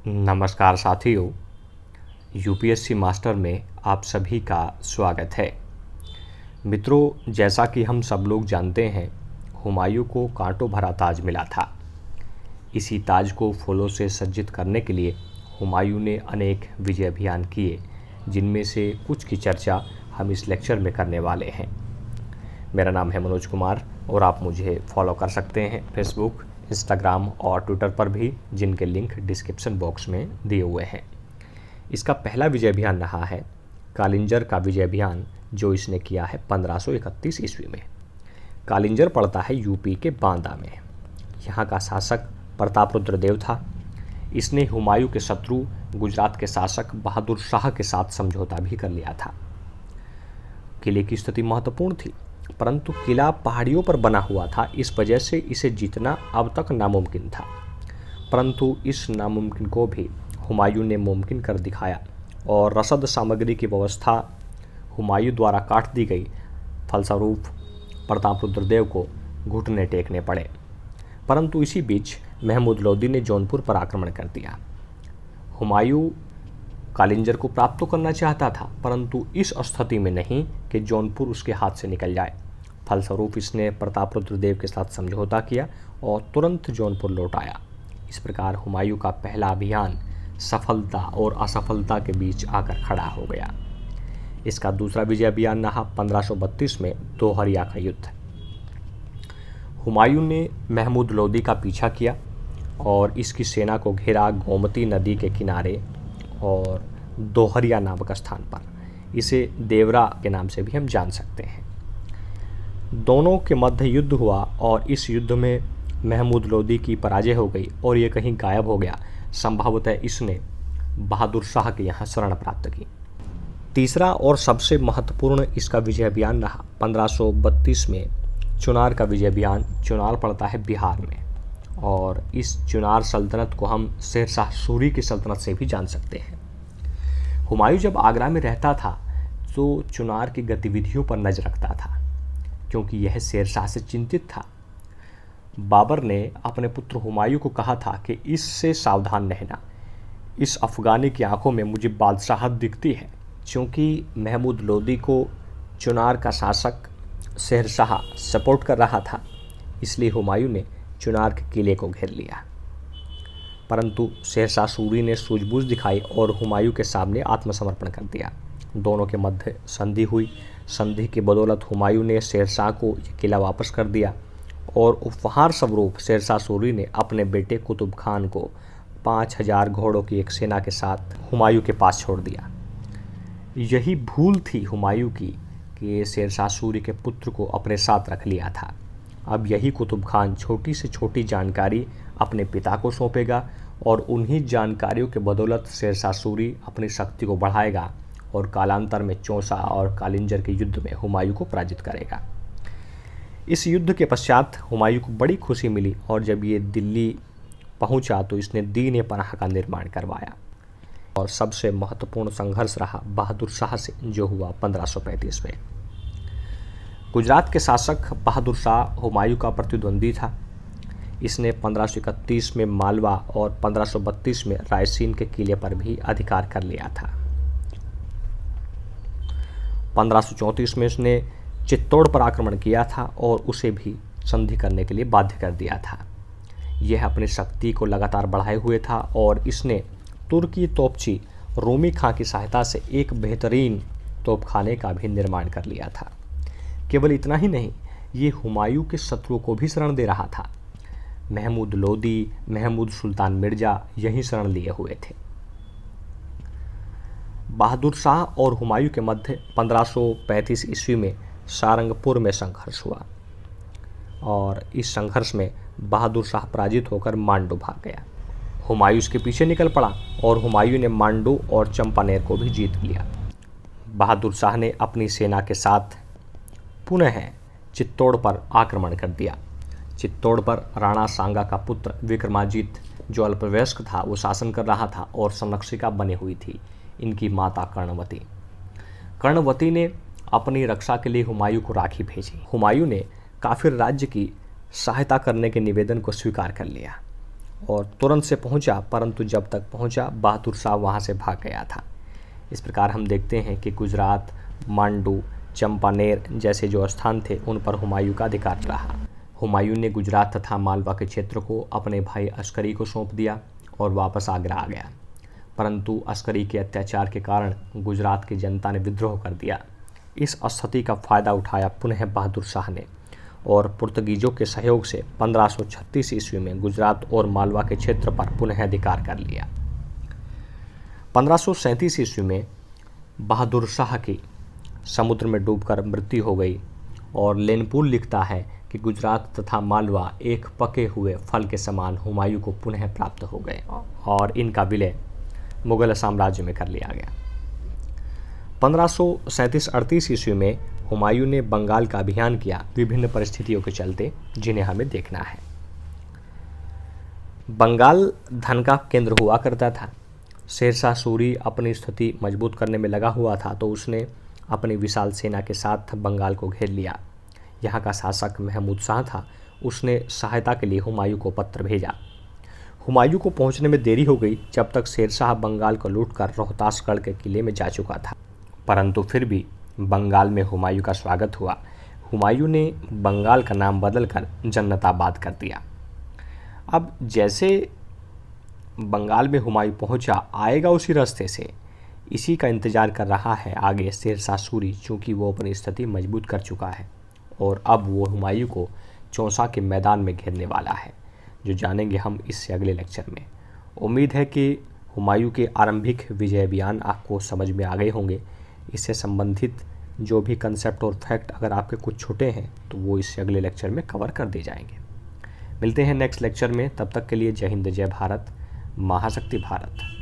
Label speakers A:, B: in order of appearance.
A: नमस्कार साथियों, UPSC master में आप सभी का स्वागत है। मित्रों, जैसा कि हम सब लोग जानते हैं, हुमायूं को कांटों भरा ताज मिला था। इसी ताज को फूलों से सज्जित करने के लिए हुमायूं ने अनेक विजय अभियान किए, जिनमें से कुछ की चर्चा हम इस लेक्चर में करने वाले हैं। मेरा नाम है मनोज कुमार और आप मुझे फॉलो कर सकते हैं फेसबुक, इंस्टाग्राम और ट्विटर पर भी, जिनके लिंक डिस्क्रिप्शन बॉक्स में दिए हुए हैं। इसका पहला विजय अभियान रहा है कालिंजर का विजय अभियान, जो इसने किया है 1531 ईस्वी में। कालिंजर पड़ता है यूपी के बांदा में। यहाँ का शासक प्रतापरुद्र देव था। इसने हुमायूं के शत्रु गुजरात के शासक बहादुर शाह के साथ समझौता भी कर लिया था। किले की स्थिति महत्वपूर्ण थी, परंतु किला पहाड़ियों पर बना हुआ था, इस वजह से इसे जीतना अब तक नामुमकिन था। परंतु इस नामुमकिन को भी हुमायूं ने मुमकिन कर दिखाया और रसद सामग्री की व्यवस्था हुमायूं द्वारा काट दी गई। फलस्वरूप प्रतापरुद्र देव को घुटने टेकने पड़े। परंतु इसी बीच महमूद लोदी ने जौनपुर पर आक्रमण कर दिया। हुमायूं कालिंजर को प्राप्त तो करना चाहता था, परंतु इस स्थिति में नहीं कि जौनपुर उसके हाथ से निकल जाए। फलस्वरूप इसने प्रतापरुद्र देव के साथ समझौता किया और तुरंत जौनपुर लौट आया। इस प्रकार हुमायूं का पहला अभियान सफलता और असफलता के बीच आकर खड़ा हो गया। इसका दूसरा विजय अभियान रहा 1532 में दोहरिया का युद्ध। हुमायूं ने महमूद लोदी का पीछा किया और इसकी सेना को घेरा गोमती नदी के किनारे और दोहरिया नामक स्थान पर। इसे देवरा के नाम से भी हम जान सकते हैं। दोनों के मध्य युद्ध हुआ और इस युद्ध में महमूद लोदी की पराजय हो गई और ये कहीं गायब हो गया। संभवतः इसने बहादुर शाह के यहाँ शरण प्राप्त की। तीसरा और सबसे महत्वपूर्ण इसका विजय अभियान रहा 1532 में चुनार का विजय अभियान। चुनार पड़ता है बिहार में और इस चुनार सल्तनत को हम शेरशाह सूरी की सल्तनत से भी जान सकते हैं। हुमायूं जब आगरा में रहता था तो चुनार की गतिविधियों पर नजर रखता था, क्योंकि यह शेरशाह से चिंतित था। बाबर ने अपने पुत्र हुमायूं को कहा था कि इससे सावधान रहना, इस अफगानी की आंखों में मुझे बादशाहत दिखती है। क्योंकि महमूद लोदी को चुनार का शासक शेरशाह सपोर्ट कर रहा था, इसलिए हुमायूं ने चुनार के किले को घेर लिया। परंतु शेरशाह सूरी ने सूझबूझ दिखाई और हुमायूं के सामने आत्मसमर्पण कर दिया। दोनों के मध्य संधि हुई। संधि की बदौलत हुमायूं ने शेरशाह को यह किला वापस कर दिया और उपहार स्वरूप शेरशाह सूरी ने अपने बेटे कुतुब खान को 5000 घोड़ों की एक सेना के साथ हुमायूं के पास छोड़ दिया। यही भूल थी हुमायूं की कि शेरशाह सूरी के पुत्र को अपने साथ रख लिया था। अब यही कुतुब खान छोटी से छोटी जानकारी अपने पिता को सौंपेगा और उन्हीं जानकारियों के बदौलत शेरशाह सूरी अपनी शक्ति को बढ़ाएगा और कालांतर में चौसा और कालिंजर के युद्ध में हुमायूं को पराजित करेगा। इस युद्ध के पश्चात हुमायूं को बड़ी खुशी मिली और जब ये दिल्ली पहुंचा तो इसने दीन पनाह का निर्माण करवाया। और सबसे महत्वपूर्ण संघर्ष रहा बहादुर शाह से, जो हुआ 1535 में। गुजरात के शासक बहादुर शाह हुमायूं का प्रतिद्वंदी था। इसने 1531 में मालवा और 1532 में रायसीन के किले पर भी अधिकार कर लिया था। 1534 में इसने चित्तौड़ पर आक्रमण किया था और उसे भी संधि करने के लिए बाध्य कर दिया था। यह अपनी शक्ति को लगातार बढ़ाए हुए था और इसने तुर्की तोपची रोमी खां की सहायता से एक बेहतरीन तोपखाने का भी निर्माण कर लिया था। केवल इतना ही नहीं, ये हुमायूं के शत्रुओं को भी शरण दे रहा था। महमूद लोदी, महमूद सुल्तान मिर्जा यही शरण लिए हुए थे। बहादुर शाह और हुमायूं के मध्य 1535 ईस्वी में सारंगपुर में संघर्ष हुआ और इस संघर्ष में बहादुर शाह पराजित होकर मांडू भाग गया। हुमायूं इसके पीछे निकल पड़ा और हुमायूं ने मांडू और चंपानेर को भी जीत लिया। बहादुर शाह ने अपनी सेना के साथ पुनः चित्तौड़ पर आक्रमण कर दिया। चित्तौड़ पर राणा सांगा का पुत्र विक्रमाजीत, जो अल्पवयस्क था, वो शासन कर रहा था और संरक्षिका बनी हुई थी इनकी माता कर्णवती। कर्णवती ने अपनी रक्षा के लिए हुमायूं को राखी भेजी। हुमायूं ने काफिर राज्य की सहायता करने के निवेदन को स्वीकार कर लिया और तुरंत से पहुंचा, परंतु जब तक पहुंचा बहादुर शाह वहां से भाग गया था। इस प्रकार हम देखते हैं कि गुजरात, मांडू, चंपानेर जैसे जो स्थान थे उन पर हुमायूं का अधिकार रहा। हुमायूं ने गुजरात तथा मालवा के क्षेत्र को अपने भाई अस्करी को सौंप दिया और वापस आगरा आ गया, परंतु अस्करी के अत्याचार के कारण गुजरात की जनता ने विद्रोह कर दिया। इस स्थिति का फायदा उठाया पुनः बहादुर शाह ने और पुर्तगीजों के सहयोग से 1536 ईस्वी में गुजरात और मालवा के क्षेत्र पर पुनः अधिकार कर लिया। 1537 ईस्वी में बहादुर शाह की समुद्र में डूबकर मृत्यु हो गई और लेनपुल लिखता है कि गुजरात तथा मालवा एक पके हुए फल के समान हुमायूं को पुनः प्राप्त हो गए और इनका विलय मुगल साम्राज्य में कर लिया गया। 1537-38 ईस्वी में हुमायूं ने बंगाल का अभियान किया, विभिन्न परिस्थितियों के चलते जिन्हें हमें देखना है। बंगाल धन का केंद्र हुआ करता था। शेरशाह सूरी अपनी स्थिति मजबूत करने में लगा हुआ था, तो उसने अपनी विशाल सेना के साथ बंगाल को घेर लिया। यहाँ का शासक महमूद शाह था, उसने सहायता के लिए हुमायूं को पत्र भेजा। हुमायूं को पहुंचने में देरी हो गई, जब तक शेरशाह बंगाल को लूटकर रोहतासगढ़ के किले में जा चुका था, परंतु फिर भी बंगाल में हुमायूं का स्वागत हुआ। हुमायूं ने बंगाल का नाम बदलकर जन्नताबाद कर दिया। अब जैसे बंगाल में हुमायूं पहुंचा, आएगा उसी रास्ते से, इसी का इंतजार कर रहा है आगे शेरशाह सूरी, चूँकि वो अपनी स्थिति मजबूत कर चुका है और अब वो हुमायूं को चौसा के मैदान में घेरने वाला है, जो जानेंगे हम इससे अगले लेक्चर में। उम्मीद है कि हुमायूं के आरंभिक विजय बयान आपको समझ में आ गए होंगे। इससे संबंधित जो भी कंसेप्ट और फैक्ट अगर आपके कुछ छूटे हैं तो वो इससे अगले लेक्चर में कवर कर दिए जाएंगे। मिलते हैं नेक्स्ट लेक्चर में, तब तक के लिए जय हिंद, जय भारत, महाशक्ति भारत।